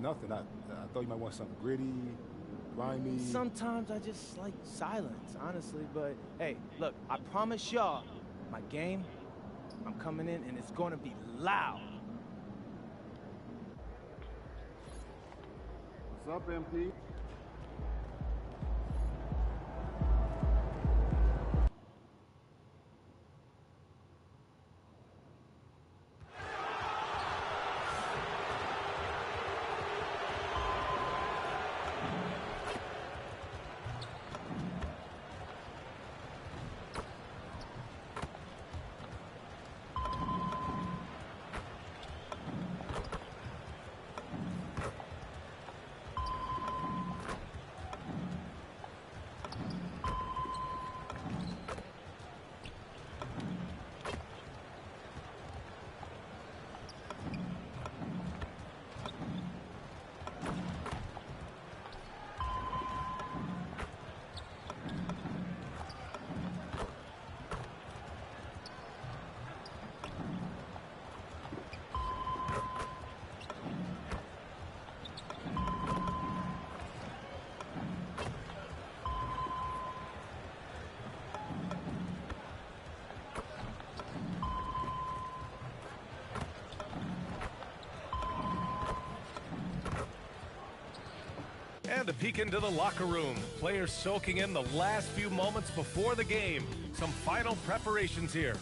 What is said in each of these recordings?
nothing. I thought you might want something gritty, grimy. Sometimes I just like silence, honestly. But hey, look, I promise y'all, my game, I'm coming in and it's gonna be loud. What's up, MP? And a peek into the locker room. Players soaking in the last few moments before the game. Some final preparations here.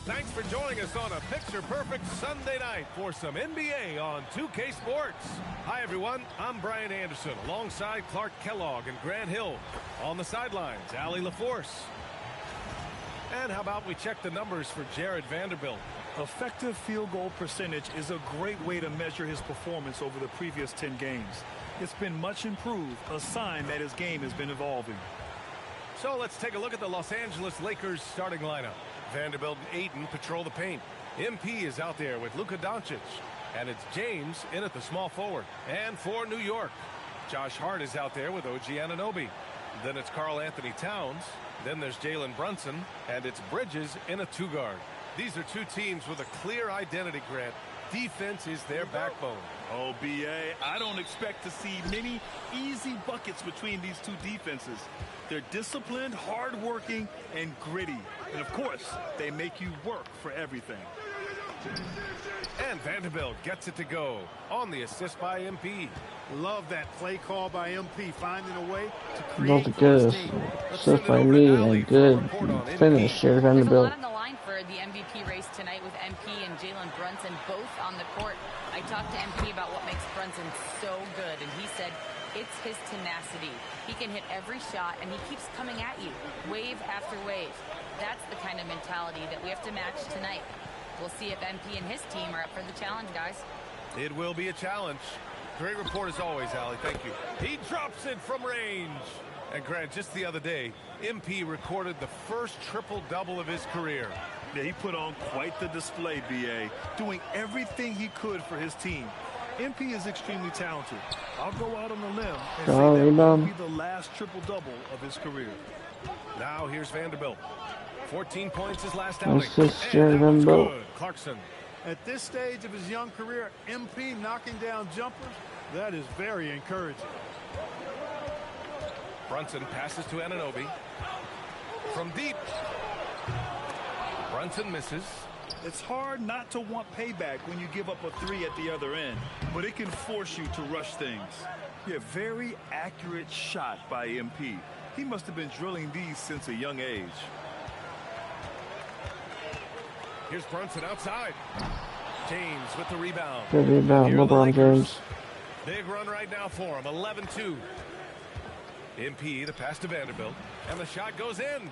Thanks for joining us on a picture-perfect Sunday night for some NBA on 2K Sports. Hi, everyone. I'm Brian Anderson alongside Clark Kellogg and Grant Hill. On the sidelines, Allie LaForce. And how about we check the numbers for Jared Vanderbilt? Effective field goal percentage is a great way to measure his performance over the previous 10 games. It's been much improved, a sign that his game has been evolving. So let's take a look at the Los Angeles Lakers starting lineup. Vanderbilt and Ayton patrol the paint. MP is out there with Luka Doncic. And it's James in at the small forward. And for New York, Josh Hart is out there with OG Anunoby. Then it's Karl Anthony Towns. Then there's Jalen Brunson. And it's Bridges in a two-guard. These are two teams with a clear identity, Grant. Defense is their backbone. Oh, B.A., I don't expect to see many easy buckets between these two defenses. They're disciplined, hard-working, and gritty. And, of course, they make you work for everything. And Vanderbilt gets it to go on the assist by MP. Love that play call by MP, finding a way to create. Not the good assist by me and good finish here, Vanderbilt. There's a lot on the line for the MVP race tonight with MP and Jalen Brunson both on the court. I talked to MP about what makes Brunson so good, and he said it's his tenacity. He can hit every shot, and he keeps coming at you, wave after wave. That's the kind of mentality that we have to match tonight. We'll see if MP and his team are up for the challenge, guys. It will be a challenge. Great report as always, Allie. Thank you. He drops it from range. And Grant, just the other day, MP recorded the first triple-double of his career. Yeah, he put on quite the display, B.A., doing everything he could for his team. MP is extremely talented. I'll go out on a limb and say that will be the last triple-double of his career. Now here's Vanderbilt. 14 points his last outing. Vanderbilt. Clarkson. At this stage of his young career, MP knocking down jumpers, that is very encouraging. Brunson passes to Anunoby. From deep. Brunson misses. It's hard not to want payback when you give up a three at the other end, but it can force you to rush things. Yeah, very accurate shot by MP. He must have been drilling these since a young age. Here's Brunson outside. James with the rebound. Good rebound, LeBron James. Big run right now for him, 11-2. MP, the pass to Vanderbilt, and the shot goes in.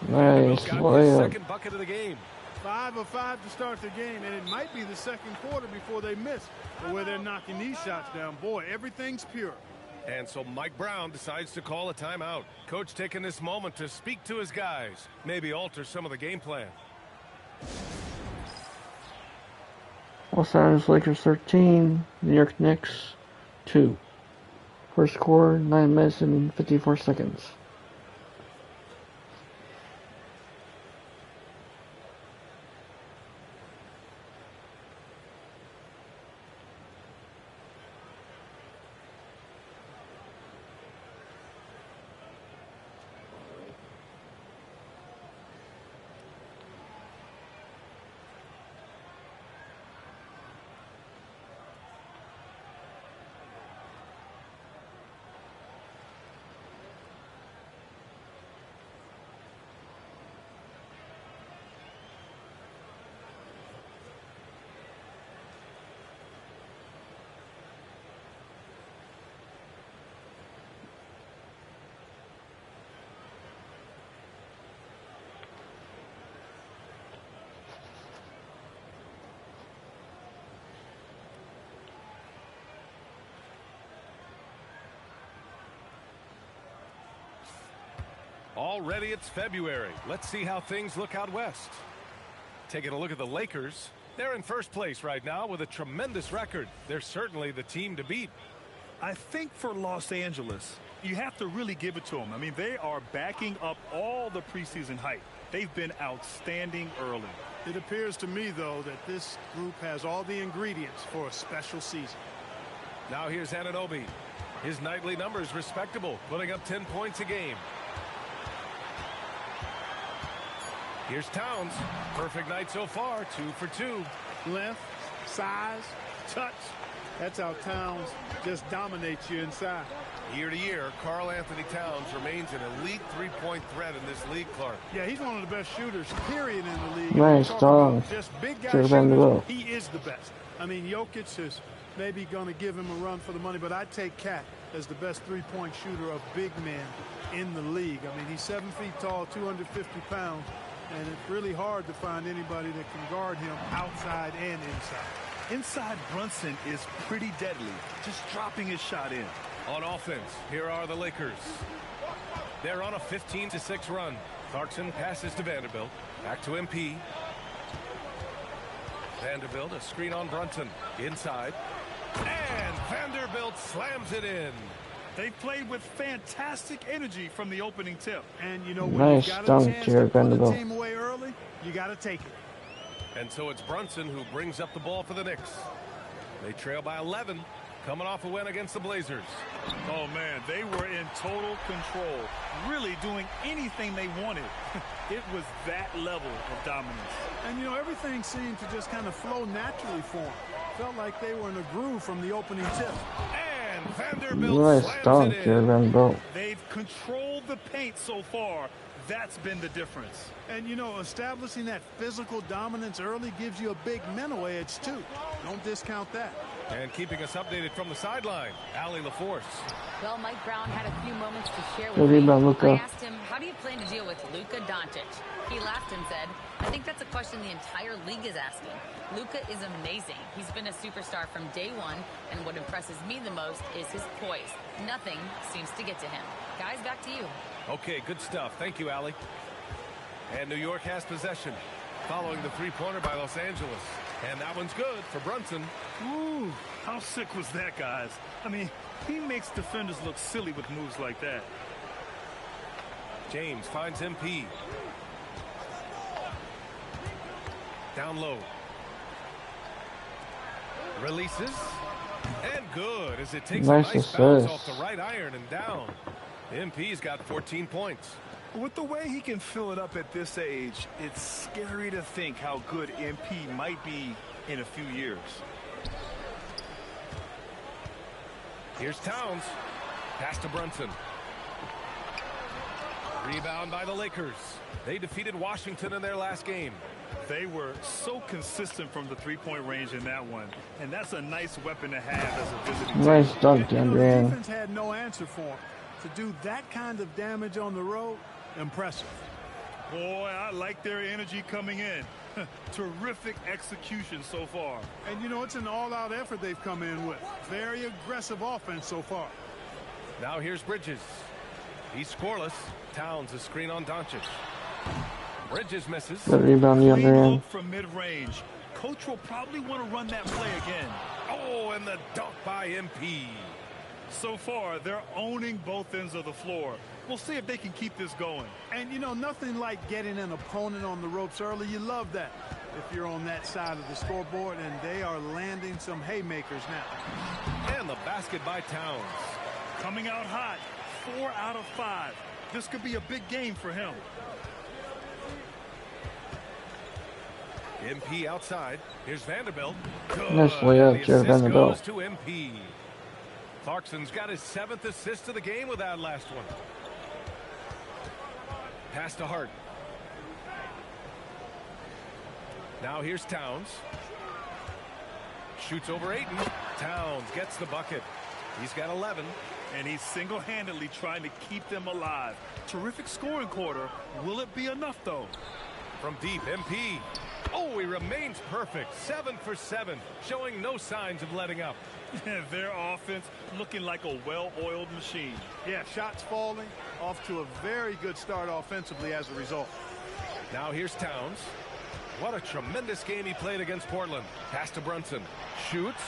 Nice layup. Second bucket of the game. 5 of 5 to start the game, and it might be the second quarter before they miss, but where they're knocking these shots down. Boy, everything's pure. And so Mike Brown decides to call a timeout. Coach taking this moment to speak to his guys, maybe alter some of the game plan. Los Angeles Lakers 13, New York Knicks 2. First quarter, 9 minutes and 54 seconds. Already it's February. Let's see how things look out west. Taking a look at the Lakers. They're in first place right now with a tremendous record. They're certainly the team to beat. I think for Los Angeles, you have to really give it to them. I mean, they are backing up all the preseason hype. They've been outstanding early. It appears to me, though, that this group has all the ingredients for a special season. Now here's Anunoby. His nightly numbers respectable, putting up 10 points a game. Here's Towns. Perfect night so far, 2 for 2. Length, size, touch. That's how Towns just dominates you inside. Year to year, Karl Anthony Towns remains an elite three-point threat in this league, Clark. Yeah, he's one of the best shooters, period, in the league. Nice dunk. Just big guy Should have been shooters, the he is the best. I mean, Jokic is maybe going to give him a run for the money, but I take Cat as the best three-point shooter of big men in the league. I mean, he's 7 feet tall, 250 pounds, and it's really hard to find anybody that can guard him outside and inside. Inside, Brunson is pretty deadly, just dropping his shot in. On offense, here are the Lakers. They're on a 15-6 run. Clarkson passes to Vanderbilt. Back to MP. Vanderbilt, a screen on Brunson. Inside. And Vanderbilt slams it in. They've played with fantastic energy from the opening tip. And, you know, when Nice you got a dunk, chance to Jared put the Vanderbilt. team away early, you got to take it. And so it's Brunson who brings up the ball for the Knicks. They trail by 11, coming off a win against the Blazers. Oh, man, they were in total control, really doing anything they wanted. It was that level of dominance. And, you know, everything seemed to just kind of flow naturally for them. Felt like they were in a groove from the opening tip. And Vanderbilt Nice slams dunk, it in. Jared Vanderbilt. They've controlled the paint so far. That's been the difference. And, you know, establishing that physical dominance early gives you a big mental edge, too. Don't discount that. And keeping us updated from the sideline, Allie LaForce. Well, Mike Brown had a few moments to share Good with me. rebound, Luka. I asked him, how do you plan to deal with Luka Doncic? He laughed and said, I think that's a question the entire league is asking. Luka is amazing. He's been a superstar from day one, and what impresses me the most is his poise. Nothing seems to get to him. Guys, back to you. Okay, good stuff. Thank you, Allie. And New York has possession, following the three-pointer by Los Angeles. And that one's good for Brunson. Ooh, how sick was that, guys? I mean, he makes defenders look silly with moves like that. James finds MP. Down low. Releases. And good as it takes Nice a nice bounce assist. off the right iron and down. MP's got 14 points. With the way he can fill it up at this age, it's scary to think how good MP might be in a few years. Here's Towns. Pass to Brunson. Rebound by the Lakers. They defeated Washington in their last game. They were so consistent from the three-point range in that one, and that's a nice weapon to have as a visiting team. Nice dunk, You know, the DeAndre. defense had no answer for him. To do that kind of damage on the road, impressive. Boy, I like their energy coming in. Terrific execution so far. And, you know, it's an all-out effort they've come in with. Very aggressive offense so far. Now here's Bridges. He's scoreless. Towns a screen on Doncic. Bridges misses. Good rebound, Clean DeAndre. look from mid-range. Coach will probably want to run that play again. Oh, and the dunk by MP. So far, they're owning both ends of the floor. We'll see if they can keep this going. And, you know, nothing like getting an opponent on the ropes early. You love that if you're on that side of the scoreboard, and they are landing some haymakers now. And the basket by Towns. Coming out hot, 4 out of 5. This could be a big game for him. MP outside. Here's Vanderbilt. Good. Nice layup, The Jared assist Vanderbilt. goes to MP. Clarkson's got his 7th assist of the game with that last one. Pass to Hart. Now here's Towns. Shoots over Ayton. Towns gets the bucket. He's got 11. And he's single-handedly trying to keep them alive. Terrific scoring quarter. Will it be enough, though? From deep, MP. Oh, he remains perfect. 7 for 7, showing no signs of letting up. Their offense looking like a well-oiled machine. Yeah, shots falling, off to a very good start offensively as a result. Now here's Towns. What a tremendous game he played against Portland. Pass to Brunson. Shoots.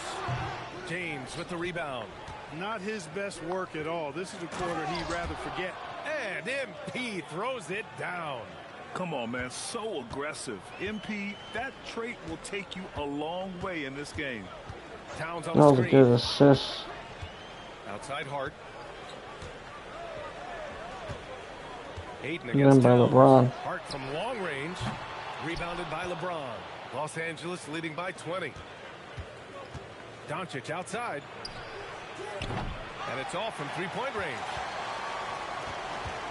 James with the rebound. Not his best work at all. This is a quarter he'd rather forget. And MP throws it down. Come on, man. So aggressive. MP, that trait will take you a long way in this game. Towns on That the was a screen. good assist. Outside Hart. Ayton And against then by Towns. LeBron. Hart from long range. Rebounded by LeBron. Los Angeles leading by 20. Doncic outside. And it's all from three-point range.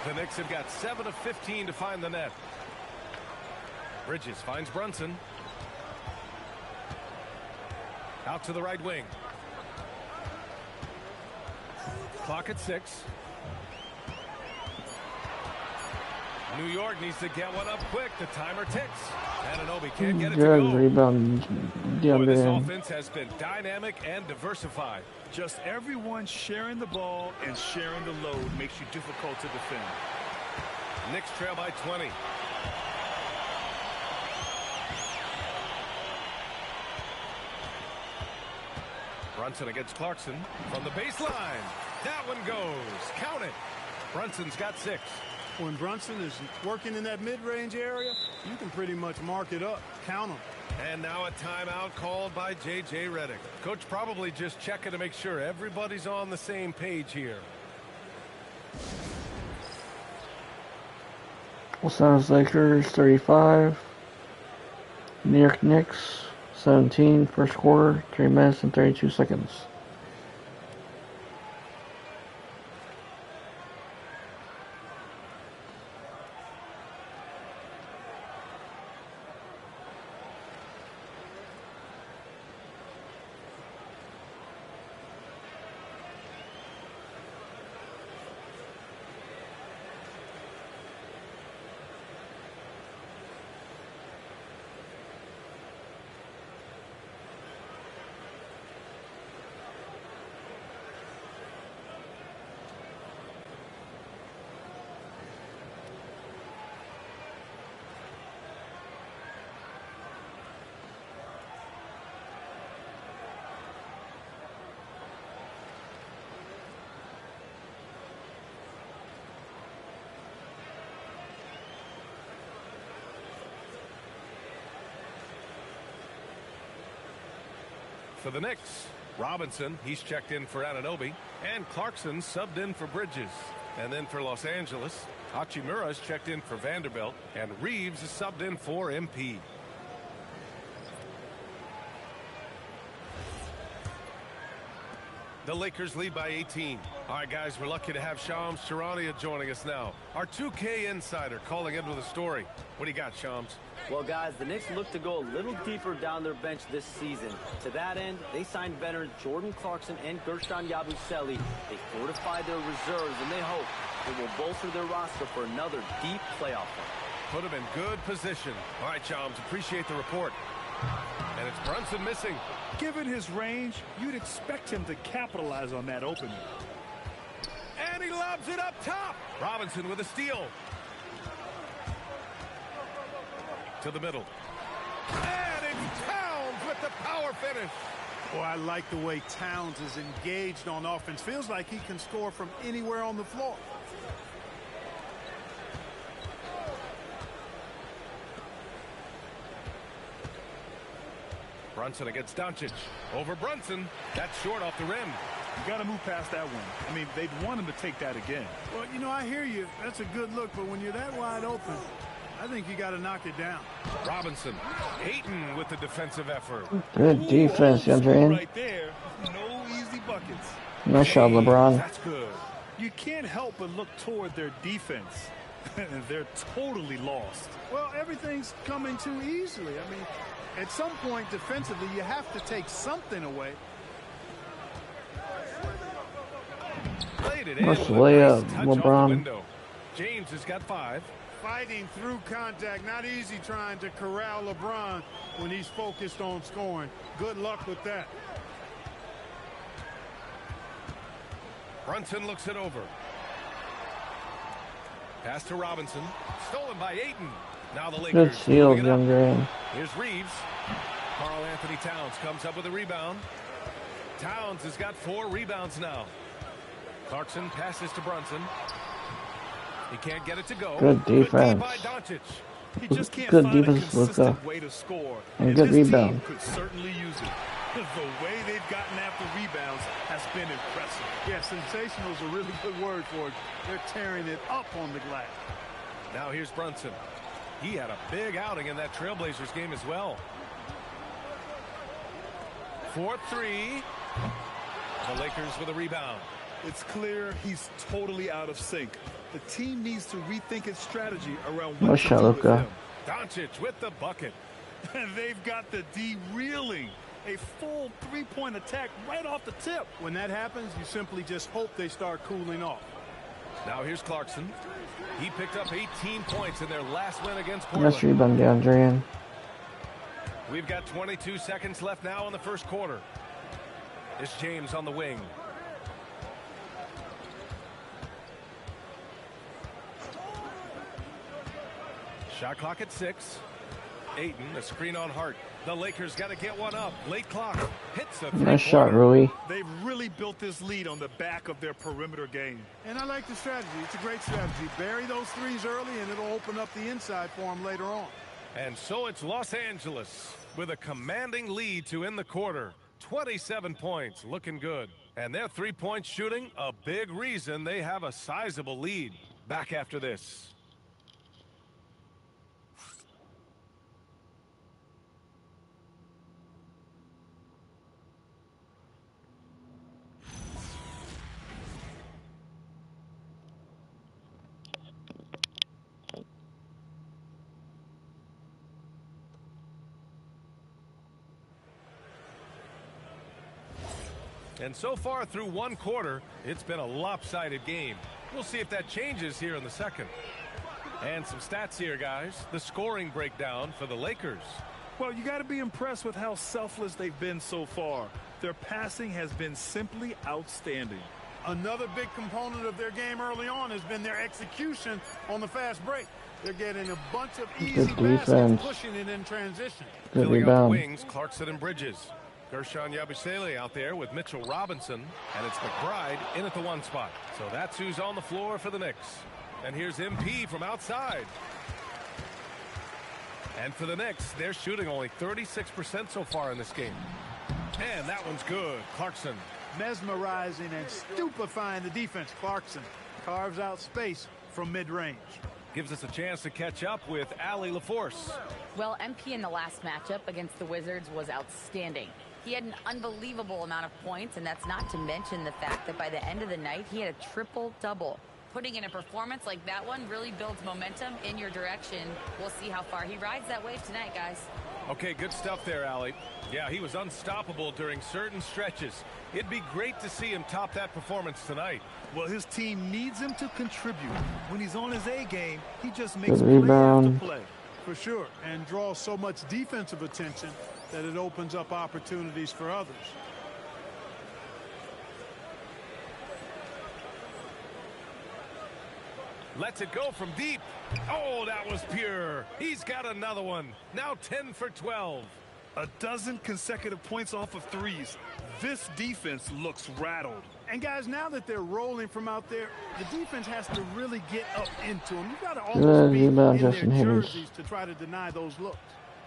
The Knicks have got 7 of 15 to find the net. Bridges finds Brunson. Out to the right wing. Clock at 6. New York needs to get one up quick. The timer ticks. Anunoby can't get it to Good go. rebound. Boy, this DeAndre. offense has been dynamic and diversified. Just everyone sharing the ball and sharing the load makes you difficult to defend. Knicks trail by 20. Brunson against Clarkson from the baseline. That one goes. Count it. Brunson's got 6. When Brunson is working in that mid-range area, you can pretty much mark it up, count them. And now a timeout called by J.J. Redick. Coach probably just checking to make sure everybody's on the same page here. Los Angeles Lakers 35. New York Knicks 17. First quarter, 3 minutes and 32 seconds. For the Knicks, Robinson, he's checked in for Anunoby, and Clarkson subbed in for Bridges. And then for Los Angeles, Hachimura's checked in for Vanderbilt, and Reeves is subbed in for MP. The Lakers lead by 18. All right, guys, we're lucky to have Shams Charania joining us now. Our 2K insider calling in with a story. What do you got, Shams? Well, guys, the Knicks look to go a little deeper down their bench this season. To that end, they signed veterans Jordan Clarkson and Gershon Yabusele. They fortified their reserves, and they hope it will bolster their roster for another deep playoff run. Put them in good position. All right, Shams, appreciate the report. And it's Brunson missing. Given his range, you'd expect him to capitalize on that opening. And he lobs it up top. Robinson with a steal. To the middle. And it's Towns with the power finish. Boy, I like the way Towns is engaged on offense. Feels like he can score from anywhere on the floor. Brunson against Doncic. Over Brunson. That's short off the rim. You got to move past that one. I mean, they'd want him to take that again. Well, you know, I hear you. That's a good look, but when you're that wide open, I think you got to knock it down. Robinson. Ayton with the defensive effort. Good defense, DeAndre. Right there. No easy buckets. Nice shot, LeBron. That's good. You can't help but look toward their defense. They're totally lost. Well, everything's coming too easily. I mean, at some point defensively, you have to take something away. Played it in Nice with a layup, nice touch off the LeBron. window. James has got 5. fighting through contact. Not easy trying to corral LeBron when he's focused on scoring. Good luck with that. Brunson looks it over. Pass to Robinson. Stolen by Ayton. Now the Lakers. Good steal, young Graham. Here's Reeves. Karl Anthony Towns comes up with a rebound. Towns has got 4 rebounds now. Clarkson passes to Brunson. He can't get it to go. Good defense. By Doncic. He just can't Good find defense, a consistent way to score. And good this rebound. team could certainly use it. The way they've gotten after rebounds has been impressive. Yeah, sensational is a really good word for it. They're tearing it up on the glass. Now here's Brunson. He had a big outing in that Trailblazers game as well. 4-3. The Lakers with a rebound. It's clear he's totally out of sync. The team needs to rethink its strategy around No what to shot, do with Luka. him. Doncic with the bucket. They've got the D reeling. A full three-point attack right off the tip. When that happens, you simply just hope they start cooling off. Now here's Clarkson. He picked up 18 points in their last win against Portland. Nice rebound, DeAndre. We've got 22 seconds left now in the first quarter. It's James on the wing. Shot clock at 6. Ayton, a screen on Hart. The Lakers got to get one up. Late clock. Hits a Nice shot, Rui. They've really built this lead on the back of their perimeter game. And I like the strategy. It's a great strategy. Bury those threes early, and it'll open up the inside for them later on. And so it's Los Angeles with a commanding lead to end the quarter. 27 points, looking good. And their three-point shooting, a big reason they have a sizable lead. Back after this. And so far through one quarter, it's been a lopsided game. We'll see if that changes here in the second. And some stats here, guys. The scoring breakdown for the Lakers. Well, you got to be impressed with how selfless they've been so far. Their passing has been simply outstanding. Another big component of their game early on has been their execution on the fast break. They're getting a bunch of easy baskets, pushing it in transition. Good Filling out the rebound. wings, Clarkson and Bridges. Gershon Yabusele out there with Mitchell Robinson, and it's McBride in at the 1 spot. So that's who's on the floor for the Knicks. And here's MP from outside. And for the Knicks, they're shooting only 36% so far in this game. And that one's good. Clarkson. Mesmerizing and stupefying the defense. Clarkson carves out space from mid-range. Gives us a chance to catch up with Allie LaForce. Well, MP in the last matchup against the Wizards was outstanding. He had an unbelievable amount of points, and that's not to mention the fact that by the end of the night, he had a triple-double. Putting in a performance like that one really builds momentum in your direction. We'll see how far he rides that wave tonight, guys. Okay, good stuff there, Allie. Yeah, he was unstoppable during certain stretches. It'd be great to see him top that performance tonight. Well, his team needs him to contribute. When he's on his A game, he just makes Good play rebound. after play. For sure, and draws so much defensive attention that it opens up opportunities for others. Lets it go from deep. Oh, that was pure. He's got another one. Now 10 for 12. A dozen consecutive points off of threes. This defense looks rattled. And guys, now that they're rolling from out there, the defense has to really get up into them. You've got to Good almost be in rebound, their Justin Hayes. jerseys to try to deny those looks.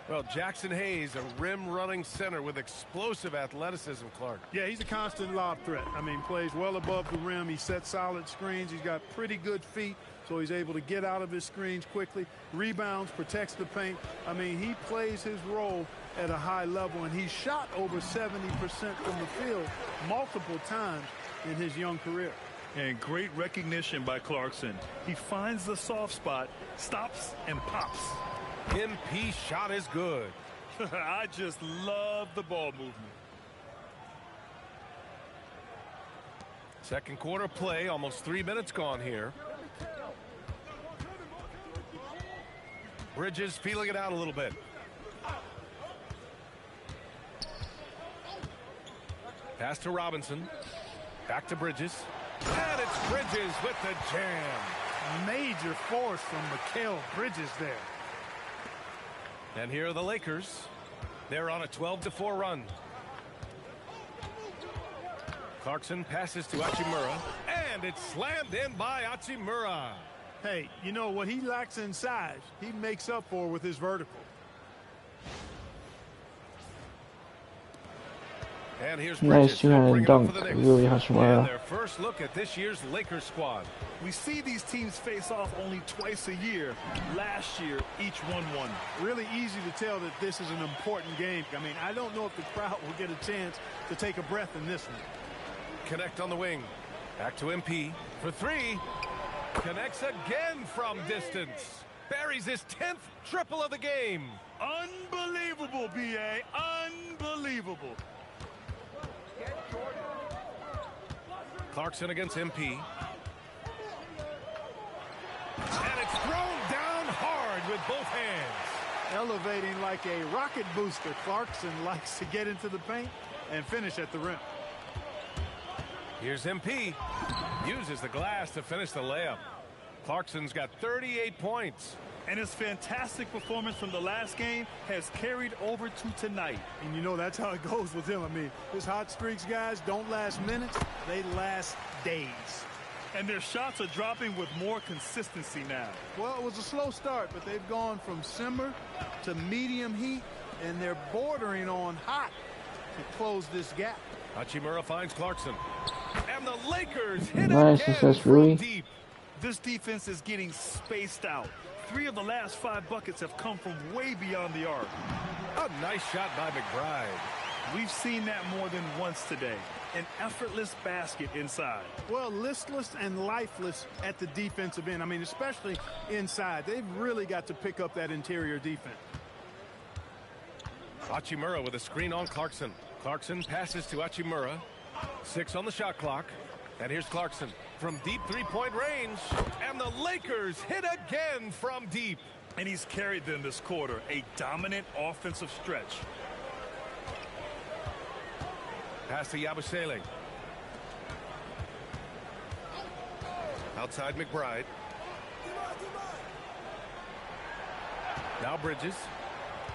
Well, Jackson Hayes, a rim-running center with explosive athleticism, Clark. Yeah, he's a constant lob threat. I mean, plays well above the rim. He sets solid screens. He's got pretty good feet, so he's able to get out of his screens quickly. Rebounds, protects the paint. I mean, he plays his role at a high level, and he's shot over 70% from the field multiple times in his young career. And great recognition by Clarkson. He finds the soft spot, stops, and pops. MP shot is good. I just love the ball movement. Second quarter play, almost 3 minutes gone here. Bridges feeling it out a little bit. Pass to Robinson. Back to Bridges. And it's Bridges with the jam. Major force from Mikal Bridges there. And here are the Lakers. They're on a 12-4 run. Clarkson passes to Hachimura. And it's slammed in by Hachimura. Hey, you know what he lacks in size, he makes up for with his vertical. And here's Nice Bridges. two-handed dunk, really And Hachimura. their first look at this year's Lakers squad. We see these teams face off only twice a year. Last year, each won one. Really easy to tell that this is an important game. I mean, I don't know if the crowd will get a chance to take a breath in this one. Connect on the wing. Back to MP for three. Connects again from distance. Buries his 10th triple of the game. Unbelievable, B.A. Unbelievable. Clarkson against MP. And it's thrown down hard with both hands. Elevating like a rocket booster, Clarkson likes to get into the paint and finish at the rim. Here's MP. Uses the glass to finish the layup. Clarkson's got 38 points. And his fantastic performance from the last game has carried over to tonight. And you know that's how it goes with him. I mean, his hot streaks, guys, don't last minutes. They last days. And their shots are dropping with more consistency now. Well, it was a slow start, but they've gone from simmer to medium heat, and they're bordering on hot to close this gap. Hachimura finds Clarkson. And the Lakers hit Nice again assist, from Rui. deep. This defense is getting spaced out. 3 of the last 5 buckets have come from way beyond the arc. A nice shot by McBride. We've seen that more than once today. An effortless basket inside. Well, listless and lifeless at the defensive end. I mean, especially inside. They've really got to pick up that interior defense. Hachimura with a screen on Clarkson. Clarkson passes to Hachimura. 6 on the shot clock. And here's Clarkson from deep three-point range. And the Lakers hit again from deep. And he's carried them this quarter. A dominant offensive stretch. Pass to Yabusele. Outside McBride. Now Bridges.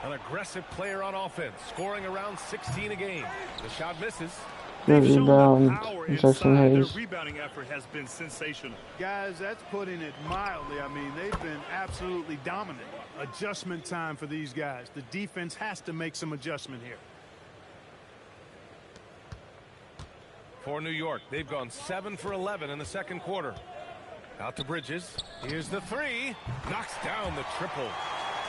An aggressive player on offense, scoring around 16 a game. The shot misses. Good They've shown the rebound, power Jackson inside. Their Hayes. rebounding effort has been sensational. Guys, that's putting it mildly. I mean, they've been absolutely dominant. Adjustment time for these guys. The defense has to make some adjustment here. For New York, they've gone 7 for 11 in the second quarter. Out to Bridges. Here's the three. Knocks down the triple.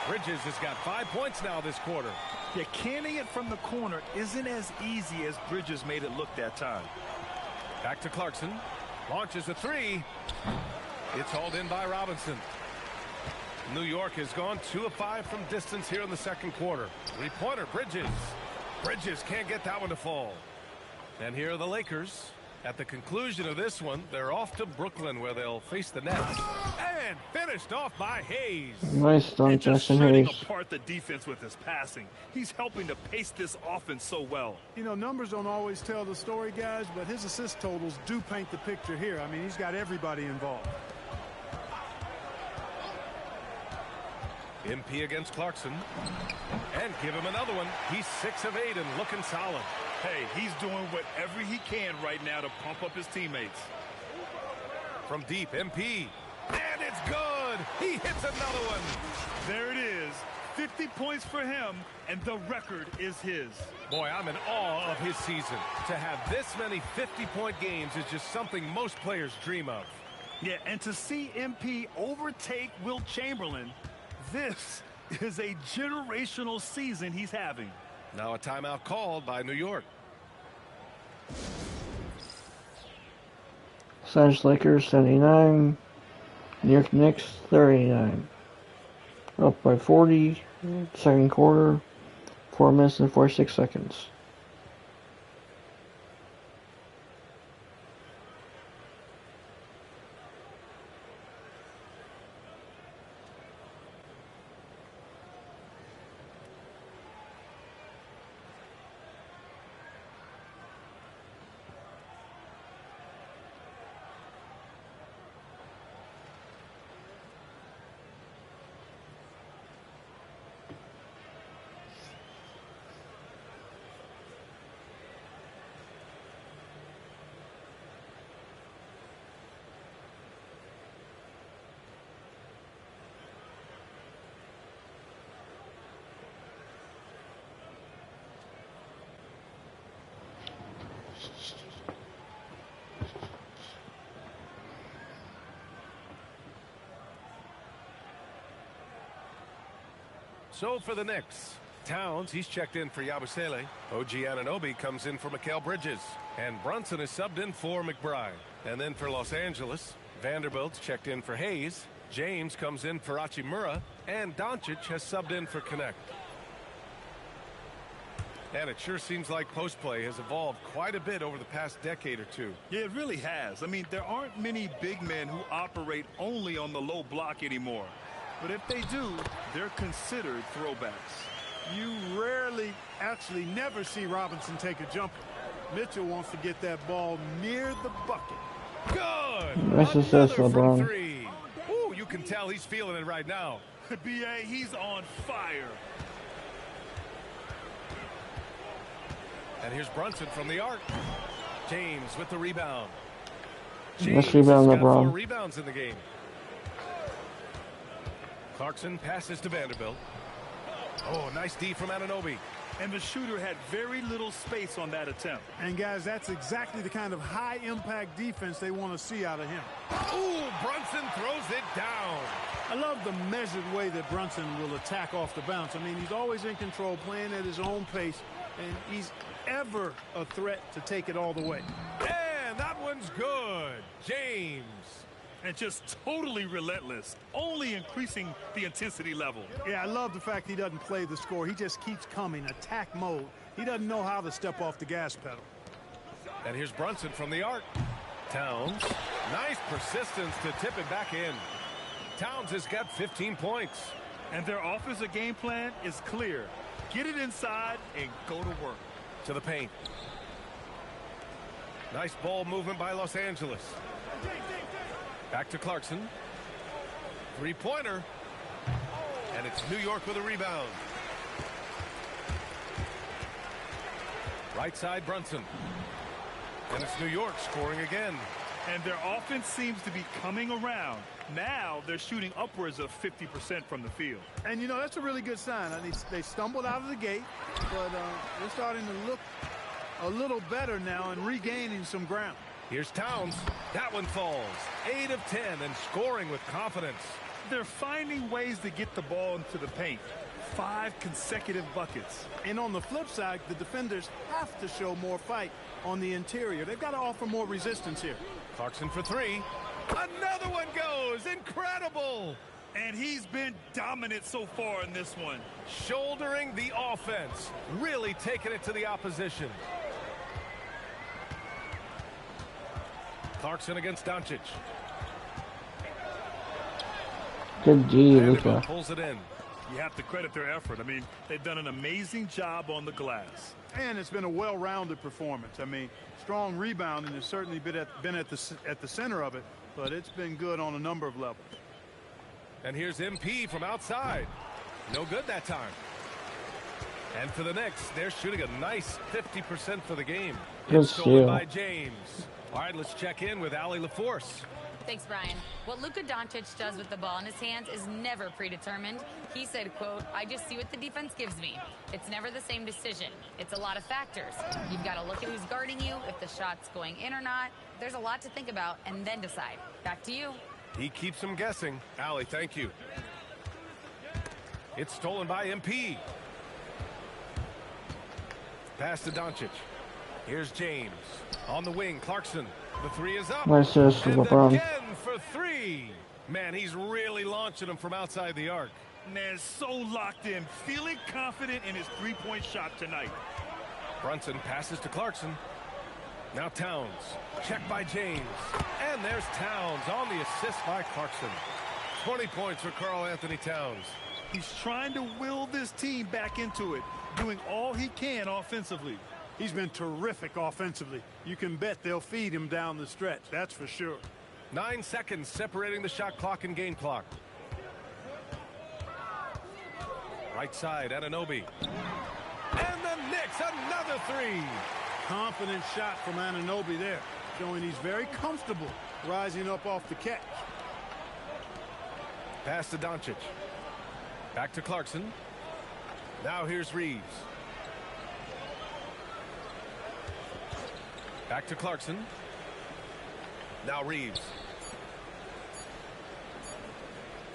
Bridges has got 5 points now this quarter. Yeah, canning it from the corner isn't as easy as Bridges made it look that time. Back to Clarkson. Launches a three. It's hauled in by Robinson. New York has gone 2 of 5 from distance here in the second quarter. Three-pointer, Bridges. Bridges can't get that one to fall. And here are the Lakers. At the conclusion of this one, they're off to Brooklyn where they'll face the Nets. And finished off by Hayes. Nice dunk, And just Jackson shredding Hayes. apart the defense with his passing. He's helping to pace this offense so well. You know, numbers don't always tell the story, guys, but his assist totals do paint the picture here. I mean, he's got everybody involved. MP against Clarkson. And give him another one. He's 6 of 8 and looking solid. Hey, he's doing whatever he can right now to pump up his teammates. From deep, MP. And it's good. He hits another one. There it is. 50 points for him, and the record is his. Boy, I'm in awe of his season. To have this many 50-point games is just something most players dream of. Yeah, and to see MP overtake Wilt Chamberlain, this is a generational season he's having. Now a timeout called by New York. Los Angeles Lakers 79. New York Knicks 39. Up by 40. Second quarter. 4 minutes and 46 seconds. So for the Knicks, Towns, he's checked in for Yabusele. OG Anunoby comes in for Mikal Bridges. And Brunson is subbed in for McBride. And then for Los Angeles, Vanderbilt's checked in for Hayes. James comes in for Hachimura. And Doncic has subbed in for Connect. And it sure seems like post play has evolved quite a bit over the past decade or two. Yeah, it really has. I mean, there aren't many big men who operate only on the low block anymore. But if they do, they're considered throwbacks. You rarely, actually never see Robinson take a jumper. Mitchell wants to get that ball near the bucket. Good! Nice assist, Another from LeBron. 3. Ooh, you can tell he's feeling it right now. B.A., he's on fire. And here's Brunson from the arc. James with the rebound. Nice rebound, has got 4 LeBron. rebounds in the game. Clarkson passes to Vanderbilt. Oh, nice D from Anunoby. And the shooter had very little space on that attempt. And guys, that's exactly the kind of high impact defense they want to see out of him. Ooh, Brunson throws it down. I love the measured way that Brunson will attack off the bounce. I mean, he's always in control, playing at his own pace, and he's ever a threat to take it all the way. And that one's good. James. And just totally relentless, only increasing the intensity level. Yeah, I love the fact he doesn't play the score. He just keeps coming, attack mode. He doesn't know how to step off the gas pedal. And here's Brunson from the arc. Towns. Nice persistence to tip it back in. Towns has got 15 points. And their offensive game plan is clear. Get it inside and go to work. To the paint. Nice ball movement by Los Angeles. Back to Clarkson. Three-pointer. And it's New York with a rebound. Right side, Brunson. And it's New York scoring again. And their offense seems to be coming around. Now they're shooting upwards of 50% from the field. And, you know, that's a really good sign. I mean, they stumbled out of the gate, but they're starting to look a little better now and regaining some ground. Here's Towns. That one falls. 8 of 10 and scoring with confidence. They're finding ways to get the ball into the paint. 5 consecutive buckets. And on the flip side, the defenders have to show more fight on the interior. They've got to offer more resistance here. Clarkson for 3. Another one goes. Incredible. And he's been dominant so far in this one. Shouldering the offense. Really taking it to the opposition. Clarkson against Doncic. Good D, Vanderbilt Luka. pulls it in. You have to credit their effort. I mean, they've done an amazing job on the glass. And it's been a well-rounded performance. I mean, strong rebounding has certainly been at the center of it, but it's been good on a number of levels. And here's MP from outside. No good that time. And for the Knicks, they're shooting a nice 50% for the game. Good It's stolen steal. by James. All right, let's check in with Allie LaForce. Thanks, Brian. What Luka Doncic does with the ball in his hands is never predetermined. He said, quote, "I just see what the defense gives me. It's never the same decision. It's a lot of factors. You've got to look at who's guarding you, if the shot's going in or not. There's a lot to think about and then decide. Back to you." He keeps them guessing. Allie, thank you. It's stolen by MP. Pass to Doncic. Here's James. On the wing, Clarkson. The 3 is up. Nice assist, And LeBron. again for 3. Man, he's really launching them from outside the arc. Man, so locked in, feeling confident in his three-point shot tonight. Brunson passes to Clarkson. Now Towns. Checked by James. And there's Towns on the assist by Clarkson. 20 points for Karl Anthony Towns. He's trying to will this team back into it, doing all he can offensively. He's been terrific offensively. You can bet they'll feed him down the stretch, that's for sure. 9 seconds separating the shot clock and game clock. Right side, Anunoby. And the Knicks, another 3. Confident shot from Anunoby there, showing he's very comfortable rising up off the catch. Pass to Doncic. Back to Clarkson. Now here's Reeves. Back to Clarkson. Now Reeves.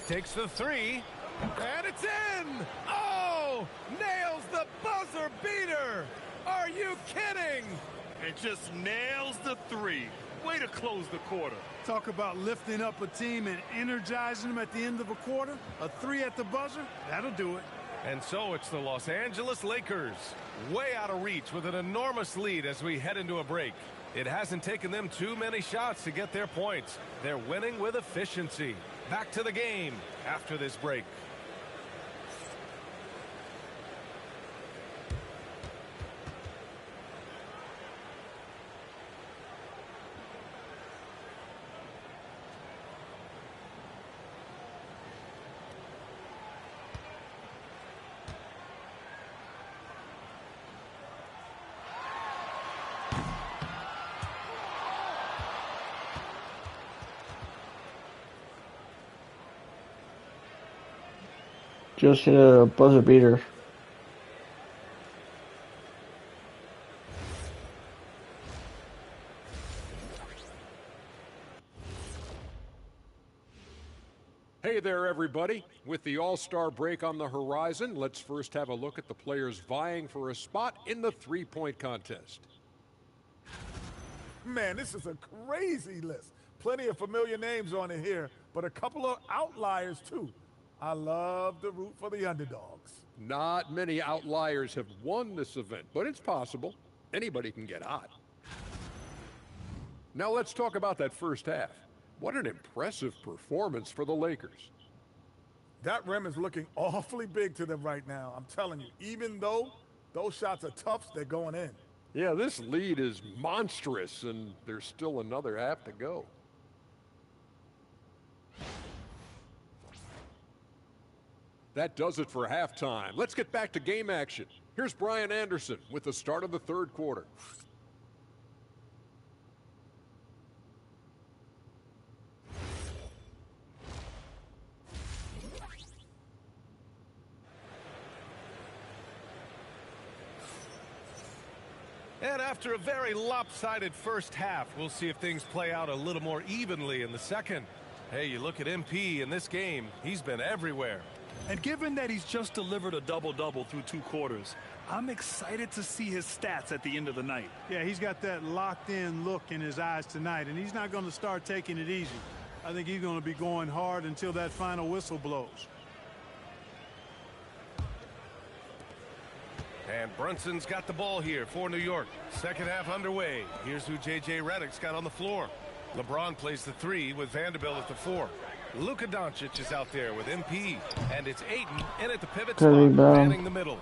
Takes the 3. And it's in! Oh! now nails the buzzer beater. Are you kidding? And just nails the three. Way to close the quarter. Talk about lifting up a team and energizing them at the end of a quarter. A three at the buzzer, that'll do it. And so it's the Los Angeles Lakers, way out of reach with an enormous lead as we head into a break. It hasn't taken them too many shots to get their points. They're winning with efficiency. Back to the game after this break. Just hit a buzzer beater. Hey there, everybody. With the All-Star break on the horizon, let's first have a look at the players vying for a spot in the three-point contest. Man, this is a crazy list. Plenty of familiar names on it here, but a couple of outliers, too. I love to root for the underdogs. Not many outliers have won this event, but it's possible. Anybody can get hot. Now let's talk about that first half. What an impressive performance for the Lakers. That rim is looking awfully big to them right now. I'm telling you, even though those shots are tough, they're going in. Yeah, this lead is monstrous, and there's still another half to go. That does it for halftime. Let's get back to game action. Here's Brian Anderson with the start of the third quarter. And after a very lopsided first half, we'll see if things play out a little more evenly in the second. Hey, you look at MP in this game, he's been everywhere. And given that he's just delivered a double-double through 2 quarters, I'm excited to see his stats at the end of the night. Yeah, he's got that locked-in look in his eyes tonight, and he's not going to start taking it easy. I think he's going to be going hard until that final whistle blows. And Brunson's got the ball here for New York. Second half underway. Here's who J.J. Redick's got on the floor. LeBron plays the 3 with Vanderbilt at the 4. Luka Doncic is out there with MP. And it's Ayton in at the pivot spot, manning the middle.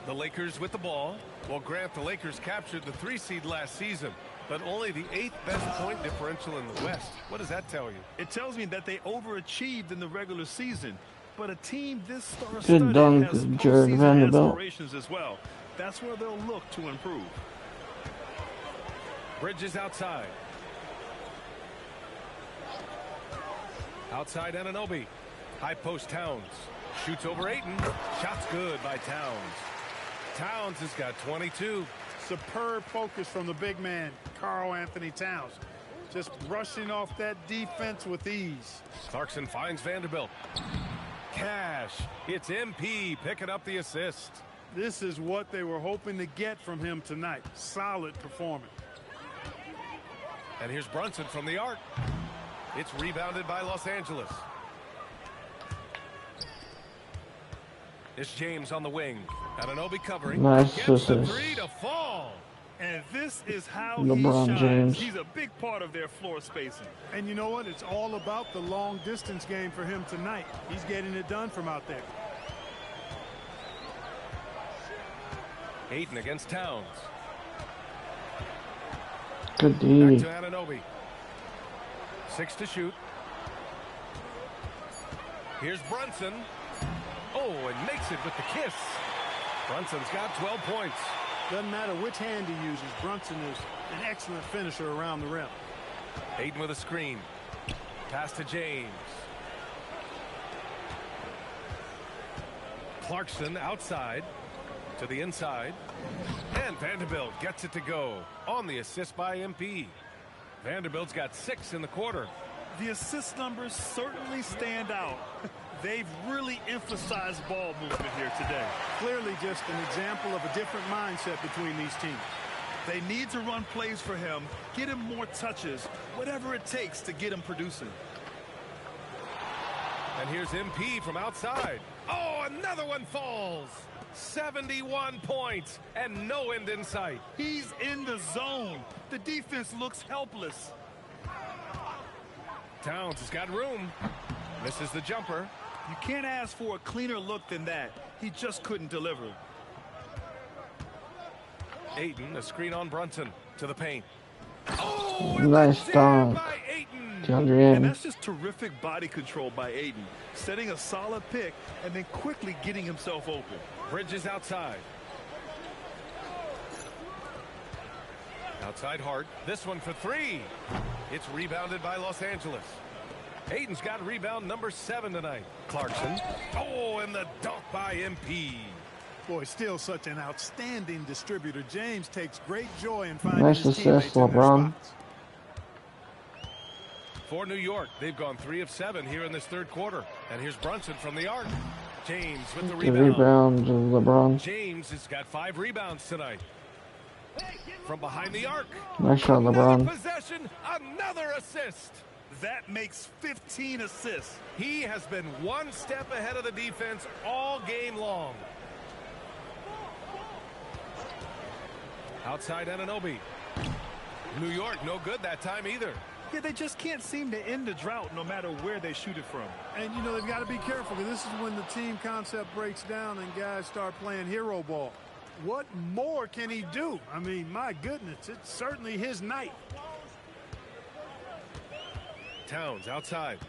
The Lakers with the ball. Well, Grant, the Lakers captured the 3 seed last season, but only the 8th best point differential in the West. What does that tell you? It tells me that they overachieved in the regular season. But a team this Good star-studded dunk, has Jared postseason Vanderbilt. aspirations as well. That's where they'll look to improve. Bridges outside. Outside Anunoby. High post Towns. Shoots over Ayton. Shot's good by Towns. Towns has got 22. Superb focus from the big man, Karl Anthony Towns. Just brushing off that defense with ease. Clarkson finds Vanderbilt. Cash. It's MP picking up the assist. This is what they were hoping to get from him tonight. Solid performance. And here's Brunson from the arc. It's rebounded by Los Angeles. It's James on the wing. Anunoby covering. Nice Gets the assist. 3 to fall. And this is how LeBron he shines. James. He's a big part of their floor spacing. And you know what? It's all about the long distance game for him tonight. He's getting it done from out there. Ayton against Towns. Good Back D. to Anunoby. 6 to shoot. Here's Brunson. Oh, and makes it with the kiss. Brunson's got 12 points. Doesn't matter which hand he uses. Brunson is an excellent finisher around the rim. Ayton with a screen. Pass to James. Clarkson outside to the inside. And Vanderbilt gets it to go on the assist by MP. Vanderbilt's got 6 in the quarter. The assist numbers certainly stand out. They've really emphasized ball movement here today. Clearly just an example of a different mindset between these teams. They need to run plays for him, get him more touches, whatever it takes to get him producing. And here's MP from outside. Oh, another one falls. 71 points and no end in sight. He's in the zone. The defense looks helpless. Towns has got room. Misses the jumper. You can't ask for a cleaner look than that. He just couldn't deliver. Ayton, a screen on Brunson to the paint. Oh, nice dunk. And that's just terrific body control by Ayton. Setting a solid pick and then quickly getting himself open. Bridges outside. Outside Hart. This one for three. It's rebounded by Los Angeles. Ayton's got rebound number 7 tonight. Clarkson. Oh, and the dunk by MP. Boy, still such an outstanding distributor. James takes great joy in finding nice his teammates assist, in their LeBron. spots. For New York, they've gone 3 of 7 here in this third quarter. And here's Brunson from the arc. James with the The rebound. rebound of LeBron. James has got 5 rebounds tonight. From behind the arc. Nice shot, Another LeBron. possession, another assist. That makes 15 assists. He has been one step ahead of the defense all game long. Outside Anunoby. New York, no good that time either. Yeah, they just can't seem to end the drought no matter where they shoot it from. And, you know, they've got to be careful because this is when the team concept breaks down and guys start playing hero ball. What more can he do? I mean, my goodness, it's certainly his night. Towns outside.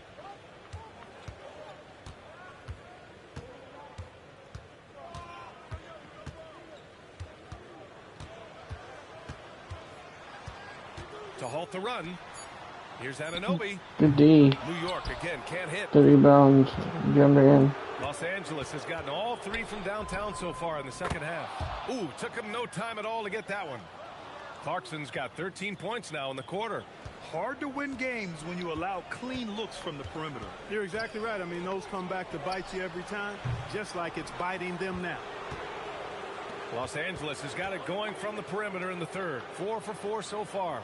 To halt the run. Here's Anunoby. Good D. New York again can't hit. The rebound. Jumped in. Los Angeles has gotten all 3 from downtown so far in the second half. Ooh, took him no time at all to get that one. Clarkson's got 13 points now in the quarter. Hard to win games when you allow clean looks from the perimeter. You're exactly right. I mean, those come back to bite you every time, just like it's biting them now. Los Angeles has got it going from the perimeter in the third. 4 for 4 so far.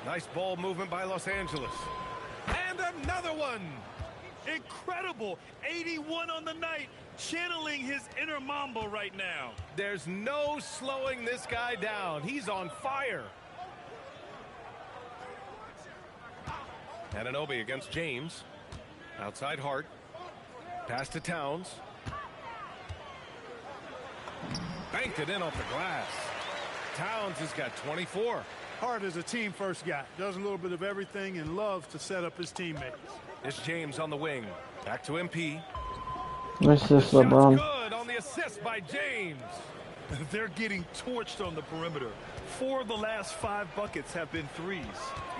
Nice ball movement by Los Angeles. And another one. Incredible. 81 on the night. Channeling his inner Mamba right now. There's no slowing this guy down. He's on fire. Anunoby against James. Outside Hart. Pass to Towns. Banked it in off the glass. Towns has got 24. Hart is a team-first guy. Does a little bit of everything and loves to set up his teammates. It's James on the wing. Back to MP. Nice assist, Shot's LeBron. good on the assist by James. They're getting torched on the perimeter. 4 of the last 5 buckets have been threes.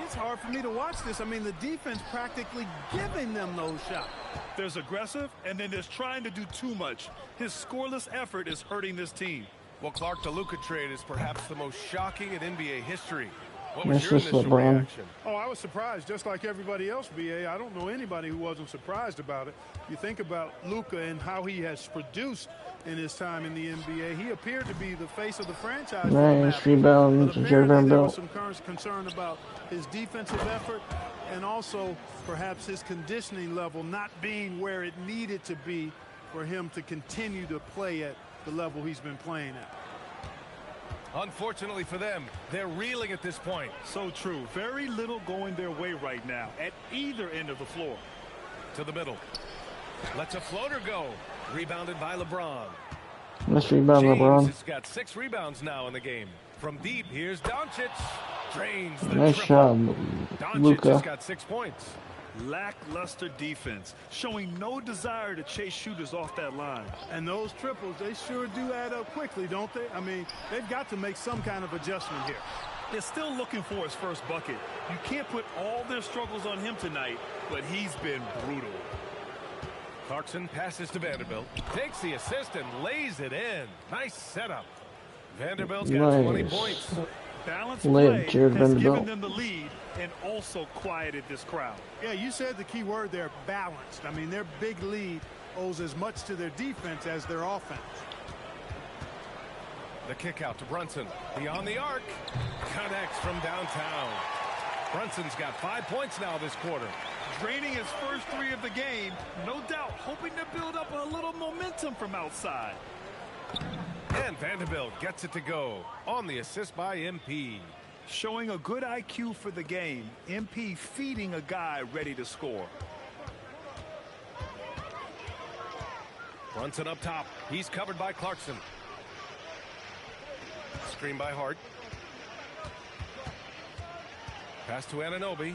It's hard for me to watch this. I mean, the defense practically giving them those shots. There's aggressive, and then there's trying to do too much. His scoreless effort is hurting this team. Well, Clark, the Luka trade is perhaps the most shocking in NBA history. What was Nice your assist, initial LeBron. reaction? Oh, I was surprised, just like everybody else, BA. I don't know anybody who wasn't surprised about it. You think about Luka and how he has produced in his time in the NBA. He appeared to be the face of the franchise. Nice rebound But to apparently Jared there was Vanderbilt. some concern about his defensive effort and also perhaps his conditioning level not being where it needed to be for him to continue to play at the level he's been playing at. Unfortunately for them, they're reeling at this point. So true. Very little going their way right now at either end of the floor. To the middle. Lets a floater go. Rebounded by LeBron. Nice rebound, James LeBron. has got 6 rebounds now in the game. From deep, here's Doncic. Drains the Nice triple. shot, Doncic Luka. has got 6 points. Lackluster defense, showing no desire to chase shooters off that line. And those triples, they sure do add up quickly, don't they? I mean, they've got to make some kind of adjustment here. They're still looking for his first bucket. You can't put all their struggles on him tonight, but he's been brutal. Clarkson passes to Vanderbilt. Takes the assist and lays it in. Nice setup. Vanderbilt's got 20 Nice. points. Balanced Led play Jared has given Vanderbilt. them the lead and also quieted this crowd. Yeah, you said the key word there, balanced. I mean, their big lead owes as much to their defense as their offense. The kick out to Brunson. Beyond the arc. Connects from downtown. Brunson's got 5 points now this quarter. Draining his first 3 of the game. No doubt hoping to build up a little momentum from outside. And Vanderbilt gets it to go on the assist by MP. Showing a good IQ for the game. MP feeding a guy ready to score. Brunson up top. He's covered by Clarkson. Screen by Hart. Pass to Anunoby.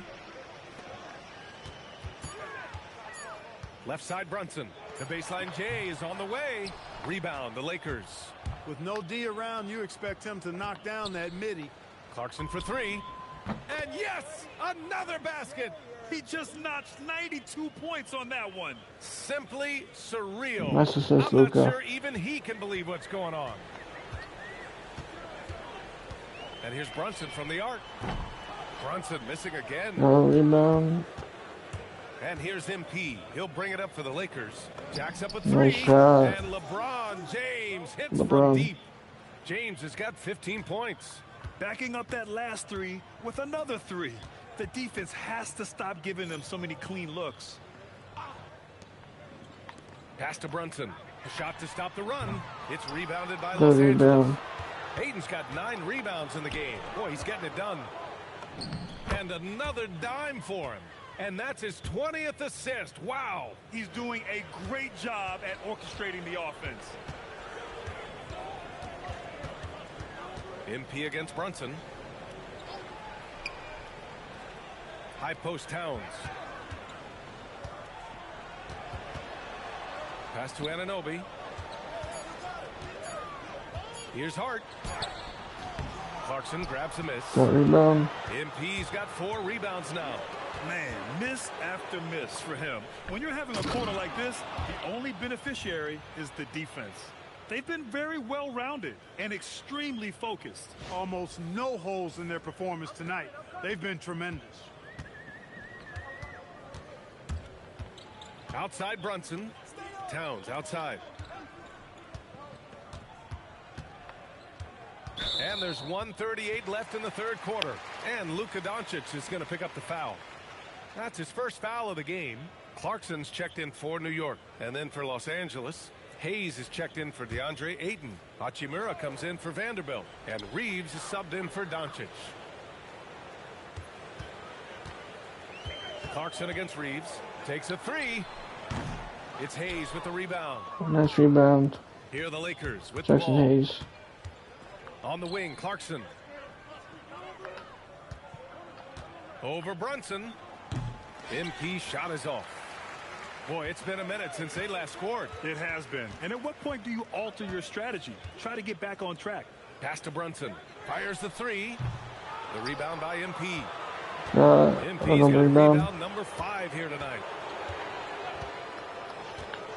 Left side Brunson. The baseline J is on the way. Rebound the Lakers. With no D around, you expect him to knock down that midi. Clarkson for 3. And yes, another basket. He just notched 92 points on that one. Simply surreal. Nice assist, I'm Luka. not sure even he can believe what's going on. And here's Brunson from the arc. Brunson missing again. No rebound. And here's MP. He'll bring it up for the Lakers. Jacks up a 3. Nice shot. And LeBron James hits LeBron. from deep. James has got 15 points. Backing up that last 3 with another 3. The defense has to stop giving them so many clean looks. Pass to Brunson. A shot to stop the run. It's rebounded by Good Los rebound. Angeles. Hayden's got 9 rebounds in the game. Boy, he's getting it done. And another dime for him. And that's his 20th assist. Wow. He's doing a great job at orchestrating the offense. MP against Brunson. High post Towns. Pass to Anunoby. Here's Hart. Clarkson grabs a miss. Got rebound. MP's got 4 rebounds now. Man, miss after miss for him. When you're having a quarter like this, the only beneficiary is the defense. They've been very well-rounded and extremely focused. Almost no holes in their performance tonight. They've been tremendous. Outside Brunson. Towns outside. And there's 1:38 left in the third quarter. And Luka Doncic is going to pick up the foul. That's his first foul of the game. Clarkson's checked in for New York. And then for Los Angeles, Hayes is checked in for DeAndre Ayton. Hachimura comes in for Vanderbilt. And Reeves is subbed in for Doncic. Clarkson against Reeves. Takes a 3. It's Hayes with the rebound. Nice rebound. Here are the Lakers with the Jackson ball. Hayes. On the wing, Clarkson. Over Brunson. MP shot is off. Boy, it's been a minute since they last scored. It has been. And at what point do you alter your strategy? Try to get back on track. Pass to Brunson. Fires the 3. The rebound by MP. MP's got Another rebound. rebound number 5 here tonight.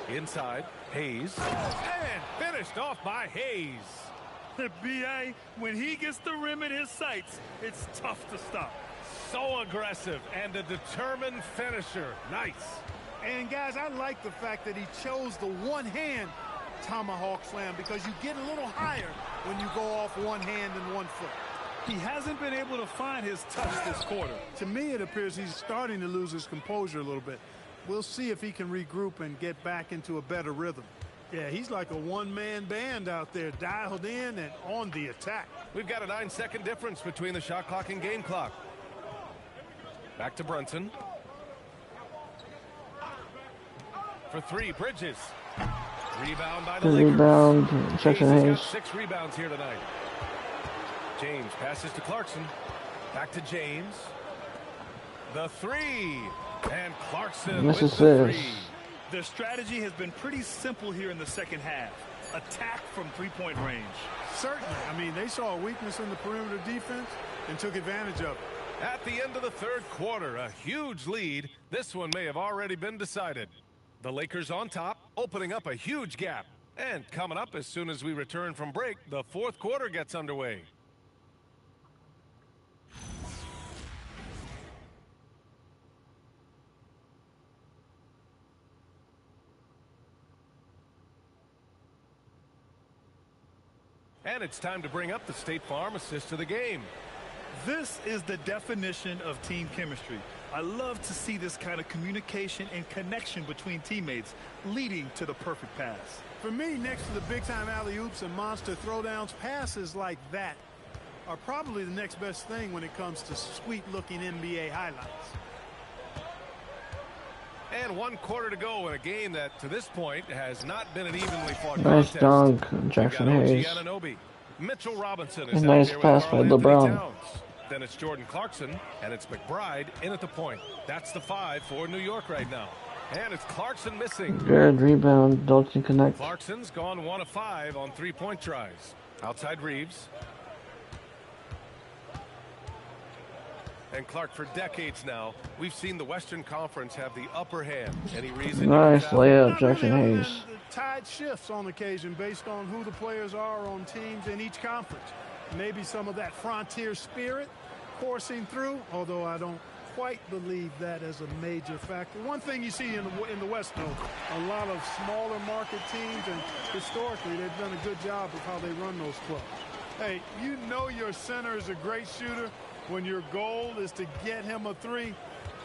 Inside, Hayes. And finished off by Hayes. B.A., when he gets the rim in his sights, it's tough to stop. So aggressive and a determined finisher. Nice. And guys, I like the fact that he chose the one-hand tomahawk slam because you get a little higher when you go off one hand and one foot. He hasn't been able to find his touch this quarter. To me, it appears he's starting to lose his composure a little bit. We'll see if he can regroup and get back into a better rhythm. Yeah, he's like a one-man band out there, dialed in and on the attack. We've got a 9-second difference between the shot clock and game clock. Back to Brunson. For 3, Bridges. Rebound by the Good Lakers. rebound. Hayes Jackson has got Hayes. 6 rebounds here tonight. James passes to Clarkson. Back to James. The 3. And Clarkson This with is the this. 3. Their strategy has been pretty simple here in the second half. Attack from three-point range. Certainly. I mean, they saw a weakness in the perimeter defense and took advantage of it. At the end of the third quarter, a huge lead. This one may have already been decided. The Lakers on top, opening up a huge gap. And coming up as soon as we return from break, the fourth quarter gets underway. And it's time to bring up the State Farm assist of the game. This is the definition of team chemistry. I love to see this kind of communication and connection between teammates leading to the perfect pass. For me, next to the big-time alley-oops and monster throwdowns, passes like that are probably the next best thing when it comes to sweet-looking NBA highlights. And 1 quarter to go in a game that, to this point, has not been an evenly fought Nice contest. dunk, Jackson Hayes. Anunoby. Mitchell Robinson A is nice out there pass with by Karl-Anthony LeBron. Towns. Then it's Jordan Clarkson, and it's McBride in at the point. That's the 5 for New York right now. And it's Clarkson missing. Good rebound, Dalton connect. Clarkson's gone 1 of 5 on 3-point tries. Outside Reeves. And Clark, for decades now, we've seen the Western Conference have the upper hand. Any reason? Nice layup, Not Jackson really, other Hayes. than the tide shifts on occasion based on who the players are on teams in each conference. Maybe some of that frontier spirit coursing through, although I don't quite believe that as a major factor. One thing you see in the West, though, a lot of smaller market teams, and historically they've done a good job of how they run those clubs. Hey, you know your center is a great shooter when your goal is to get him a 3.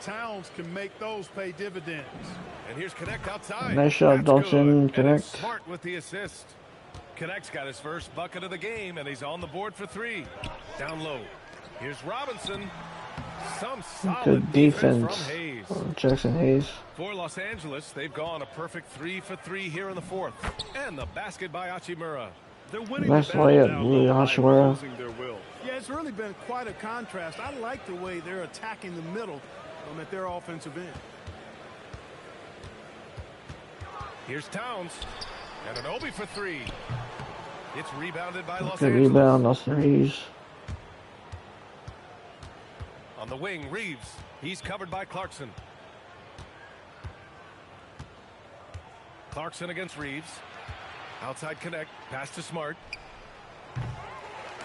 Towns can make those pay dividends. And here's Connect outside. Nice shot, That's Dalton. good. And it's Connect. Smart with the assist. Connect's got his first bucket of the game, and he's on the board for 3. Down low. Here's Robinson. Some solid Good defense, from Hayes. Jackson Hayes. For Los Angeles, they've gone a perfect 3 for 3 here in the 4th. And the basket by Hachimura. They're winning Nice the battle layup, down Louis low by Hachimura. imposing their will. Yeah, it's really been quite a contrast. I like the way they're attacking the middle at their offensive end. Here's Towns. And an Obi for 3. It's rebounded by Los Good Angeles. rebound, Austin Reeves. On the wing, Reeves. He's covered by Clarkson. Clarkson against Reeves. Outside Connect. Pass to Smart.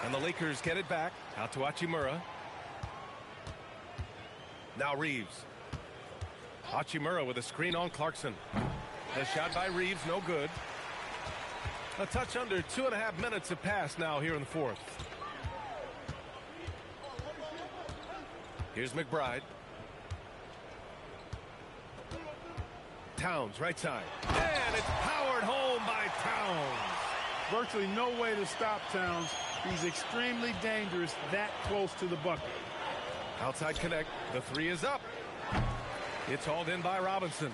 And the Lakers get it back. Out to Hachimura. Now Reeves. Hachimura with a screen on Clarkson. The shot by Reeves, no good. A touch under 2.5 minutes have passed now here in the 4th. Here's McBride. Towns, right side. And it's powered home by Towns. Virtually no way to stop Towns. He's extremely dangerous that close to the bucket. Outside Connect. The 3 is up. It's hauled in by Robinson.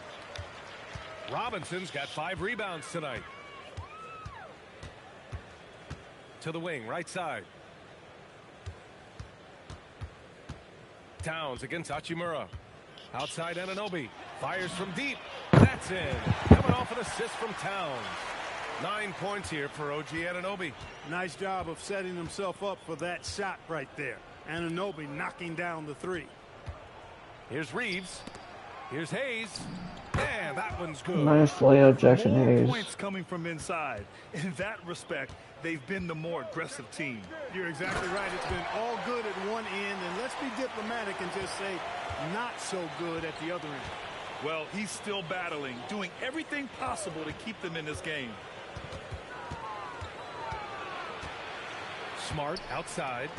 Robinson's got 5 rebounds tonight. To the wing, right side. Towns against Hachimura. Outside Anunoby. Fires from deep. That's in. Coming off an assist from Towns. 9 points here for OG Anunoby. Nice job of setting himself up for that shot right there. Anunoby knocking down the 3. Here's Reeves. Here's Hayes. And that one's good. Nice layup, Jackson More Hayes. points coming from inside. In that respect, they've been the more aggressive team. You're exactly right. It's been all good at one end, and let's be diplomatic and just say not so good at the other end. Well, he's still battling, doing everything possible to keep them in this game. Smart outside.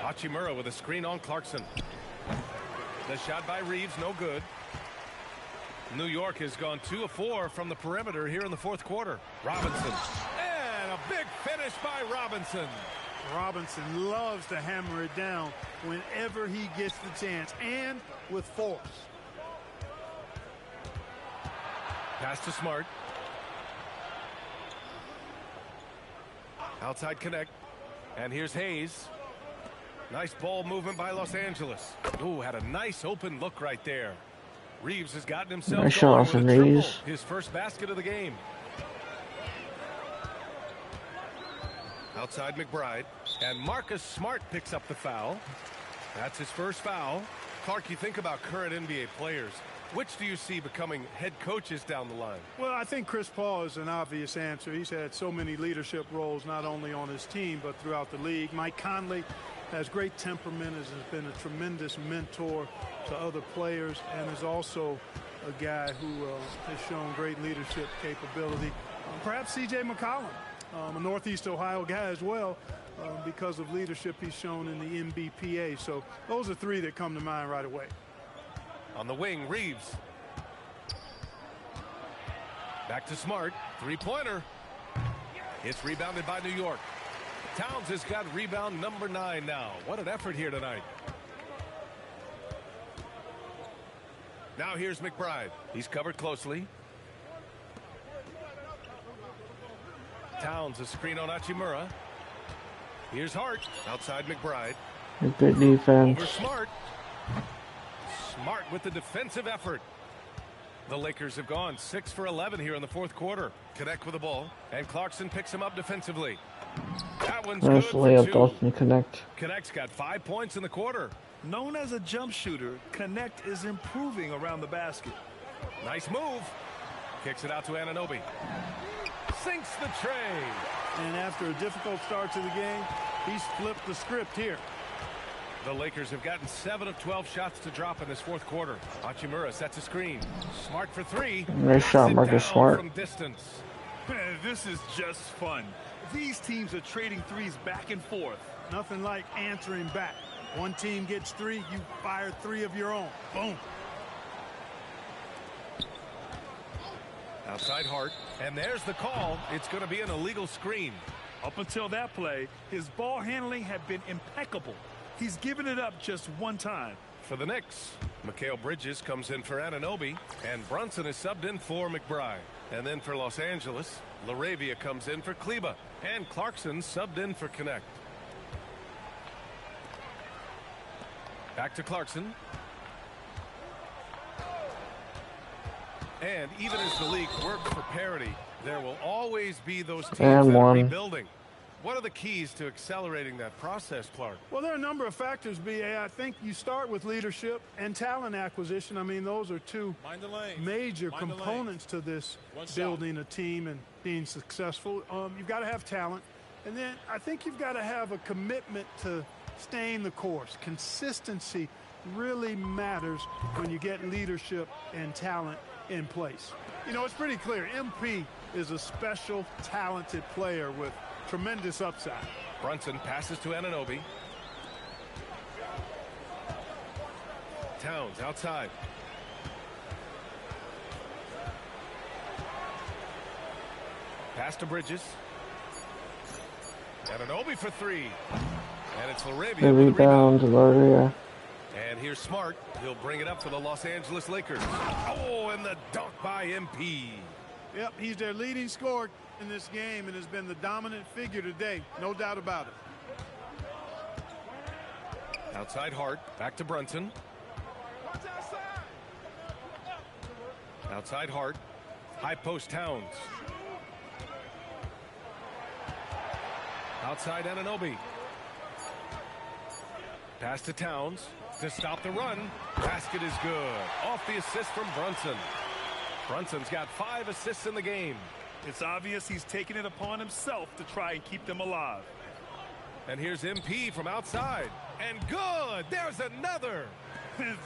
Hachimura with a screen on Clarkson. The shot by Reeves, no good. New York has gone 2 of 4 from the perimeter here in the 4th quarter. Robinson. And a big finish by Robinson. Robinson loves to hammer it down whenever he gets the chance, and with force. Pass to Smart. Outside Connect. And here's Hayes. Nice ball movement by Los Angeles. Ooh, had a nice open look right there. Reeves has gotten himself Nice going shot, with a Austin triple. Reeves. His first basket of the game. Outside McBride. And Marcus Smart picks up the foul. That's his first foul. Clark, you think about current NBA players. Which do you see becoming head coaches down the line? Well, I think Chris Paul is an obvious answer. He's had so many leadership roles, not only on his team, but throughout the league. Mike Conley has great temperament, has been a tremendous mentor to other players, and is also a guy who has shown great leadership capability. Perhaps C.J. McCollum. a Northeast Ohio guy as well, because of leadership he's shown in the NBPA. So those are three that come to mind right away. On the wing, Reeves. Back to Smart. Three-pointer. It's rebounded by New York. Towns has got rebound number 9 now. What an effort here tonight. Now here's McBride. He's covered closely. Towns a screen on Hachimura. Here's Hart. Outside McBride. Good defense. Over Smart. Smart with the defensive effort. The Lakers have gone 6 for 11 here in the fourth quarter. Connect with the ball, and Clarkson picks him up defensively. That one's Nice good layup, for 2. Dawson Connect. Connect's got 5 points in the quarter. Known as a jump shooter, Connect is improving around the basket. Nice move. Kicks it out to Anunoby. Sinks the tray. And after a difficult start to the game, he's flipped the script here. The Lakers have gotten 7 of 12 shots to drop in this fourth quarter. Hachimura sets a screen. Smart for 3. Nice shot, Marcus Smart. From distance. This is just fun. These teams are trading threes back and forth. Nothing like answering back. One team gets 3, you fire 3 of your own. Boom. Outside Hart. And there's the call. It's going to be an illegal screen. Up until that play, his ball handling had been impeccable. He's given it up just one time. For the Knicks, Mikal Bridges comes in for Anunoby, and Brunson is subbed in for McBride. And then for Los Angeles, LaRavia comes in for Kleba, and Clarkson subbed in for Connect. Back to Clarkson. And even as the league works for parity, there will always be those teams that are rebuilding. What are the keys to accelerating that process, Clark? Well, there are a number of factors, B.A. I think you start with leadership and talent acquisition. I mean, those are two major components to this building a team and being successful. You've got to have talent. And then I think you've got to have a commitment to staying the course. Consistency really matters when you get leadership and talent in place. You know, it's pretty clear. MP is a special, talented player with tremendous upside. Brunson passes to Anunoby. Towns outside. Pass to Bridges. Anunoby for 3. And it's LaRavia. The rebound to LaRavia. And here's Smart. He'll bring it up for the Los Angeles Lakers. Oh, and the dunk by MP. Yep, he's their leading scorer in this game and has been the dominant figure today. No doubt about it. Outside Hart. Back to Brunson. Outside Hart. High post Towns. Outside Anunoby. Pass to Towns to stop the run. Basket is good. Off the assist from Brunson. Brunson's got 5 assists in the game. It's obvious he's taking it upon himself to try and keep them alive. And here's MP from outside. And good. There's another.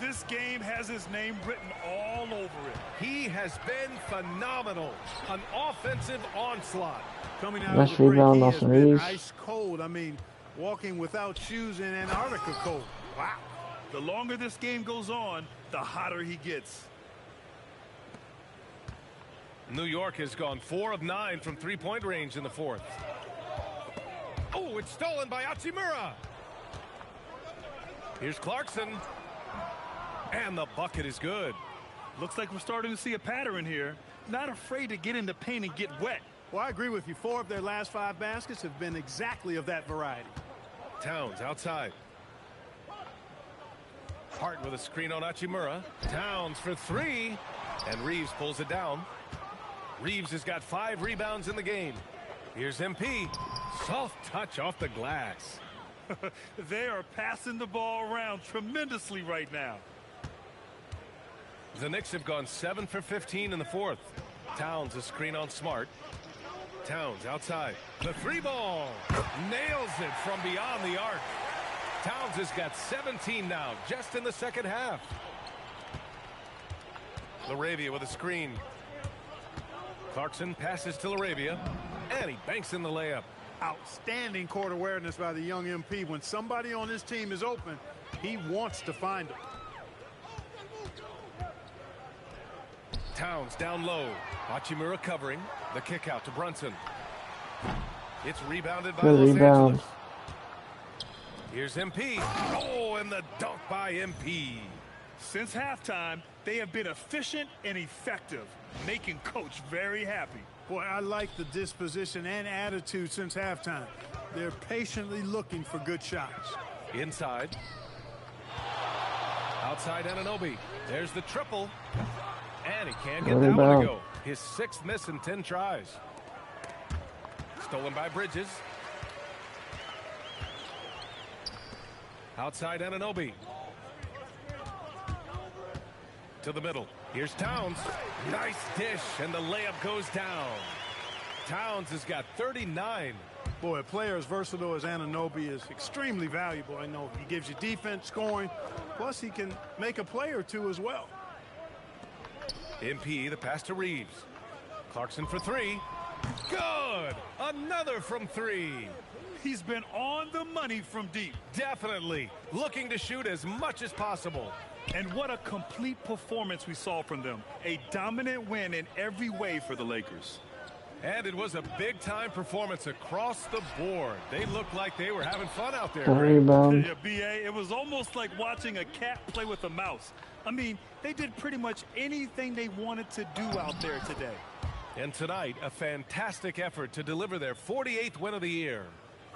This game has his name written all over it. He has been phenomenal. An offensive onslaught. Coming out Nice of the break, rebound, he has Austin been Reeves. ice cold. I mean, walking without shoes in Antarctica cold. Wow. The longer this game goes on, the hotter he gets. New York has gone 4 of 9 from three-point range in the fourth. Oh, it's stolen by Hachimura. Here's Clarkson. And the bucket is good. Looks like we're starting to see a pattern here. Not afraid to get in the paint and get wet. Well, I agree with you. 4 of their last 5 baskets have been exactly of that variety. Towns outside. Hart with a screen on Hachimura. Towns for 3. And Reeves pulls it down. Reeves has got 5 rebounds in the game. Here's MP. Soft touch off the glass. They are passing the ball around tremendously right now. The Knicks have gone 7 for 15 in the fourth. Towns a screen on Smart. Towns outside. The 3 ball. Nails it from beyond the arc. Towns has got 17 now, just in the second half. LaRavia with a screen. Clarkson passes to LaRavia. And he banks in the layup. Outstanding court awareness by the young MP. When somebody on his team is open, he wants to find them. Towns down low. Hachimura covering. The kick out to Brunson. It's rebounded by Good Los rebound. Angeles. Here's MP. Oh, and the dunk by MP. Since halftime, they have been efficient and effective, making Coach very happy. Boy, I like the disposition and attitude since halftime. They're patiently looking for good shots. Inside. Outside Anunoby. There's the triple. And he can't get that one to go. His 6th miss in 10 tries. Stolen by Bridges. Outside Anunoby. To the middle. Here's Towns. Nice dish, and the layup goes down. Towns has got 39. Boy, a player as versatile as Anunoby is extremely valuable. I know he gives you defense, scoring, plus he can make a play or two as well. MP, the pass to Reeves. Clarkson for 3. Good! Another from 3. He's been on the money from deep. Definitely. Looking to shoot as much as possible. And what a complete performance we saw from them. A dominant win in every way for the Lakers. And it was a big-time performance across the board. They looked like they were having fun out there. Rebound. Yeah, BA, it was almost like watching a cat play with a mouse. I mean, they did pretty much anything they wanted to do out there today. And tonight, a fantastic effort to deliver their 48th win of the year.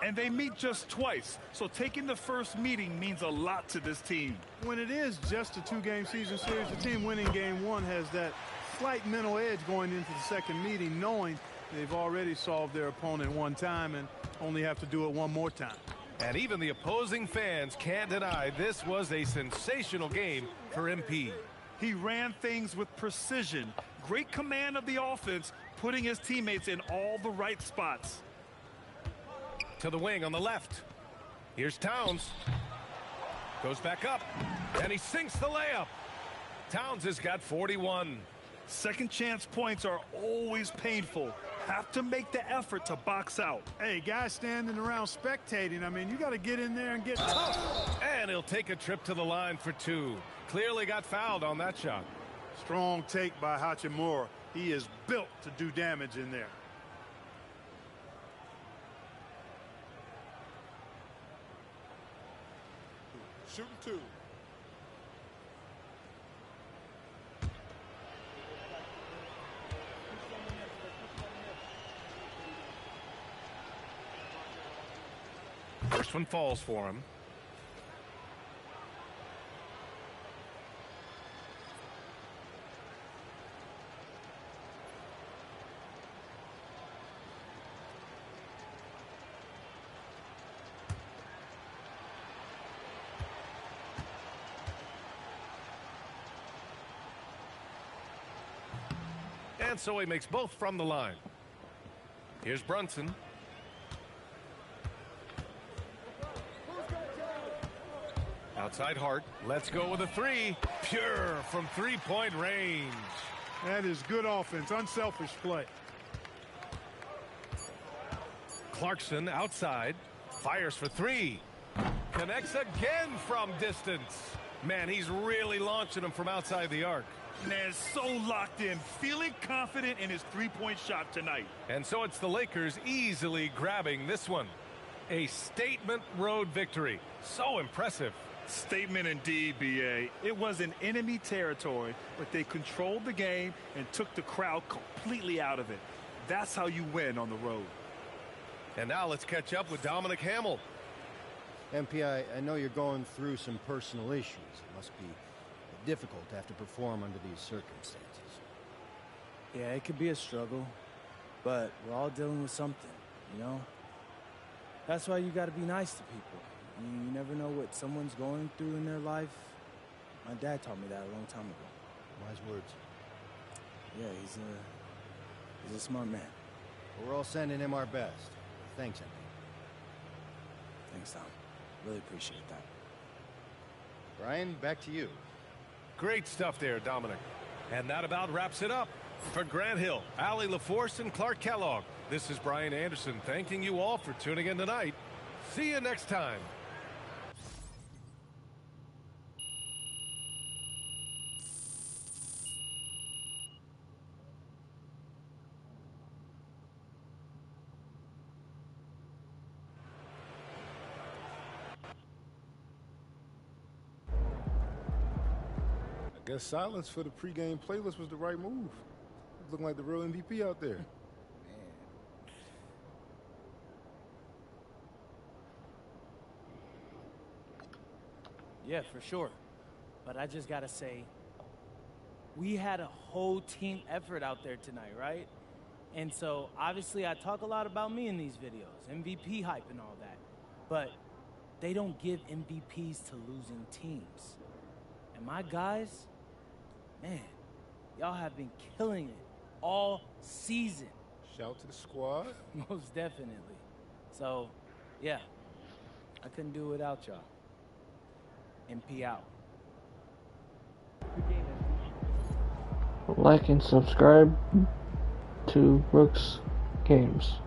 And they meet just twice, so taking the first meeting means a lot to this team. When it is just a 2-game season series, the team winning game 1 has that slight mental edge going into the second meeting, knowing they've already solved their opponent one time and only have to do it one more time. And even the opposing fans can't deny this was a sensational game for MP. He ran things with precision, great command of the offense, putting his teammates in all the right spots. To the wing on the left. Here's Towns. Goes back up, and he sinks the layup. Towns has got 41. Second chance points are always painful. Have to make the effort to box out. Hey, guys standing around spectating, I mean, you got to get in there and get tough. And he'll take a trip to the line for 2. Clearly got fouled on that shot. Strong take by Hachimura. He is built to do damage in there. Shooting 2. First one falls for him. And so he makes both from the line. Here's Brunson. Outside Hart. Let's go with a 3. Pure from 3-point range. That is good offense, unselfish play. Clarkson outside. Fires for 3. Connects again from distance. Man, he's really launching them from outside the arc. Man, so locked in, feeling confident in his 3-point shot tonight. And so it's the Lakers easily grabbing this one. A statement road victory. So impressive. Statement indeed, BA. It was in enemy territory, but they controlled the game and took the crowd completely out of it. That's how you win on the road. And now let's catch up with Dominic Hamill. MP, I know you're going through some personal issues. It must be difficult to have to perform under these circumstances. Yeah, it could be a struggle, but we're all dealing with something, you know? That's why you got to be nice to people. You never know what someone's going through in their life. My dad taught me that a long time ago. Wise words. Yeah, he's a smart man. Well, we're all sending him our best. Thanks, MP. Thanks, Tom. Really appreciate that. Brian, back to you. Great stuff there, Dominic. And that about wraps it up. For Grant Hill, Allie LaForce, and Clark Kellogg, This is Brian Anderson thanking you all for tuning in tonight. See you next time. I guess silence for the pregame playlist was the right move. Looking like the real MVP out there. Yeah, for sure. But I just gotta say, we had a whole team effort out there tonight, right? And so, obviously, I talk a lot about me in these videos, MVP hype and all that. But they don't give MVPs to losing teams. And my guys, man, y'all have been killing it all season. Shout to the squad. Most definitely. So, yeah, I couldn't do it without y'all. MP out. Like and subscribe to Brooks Games.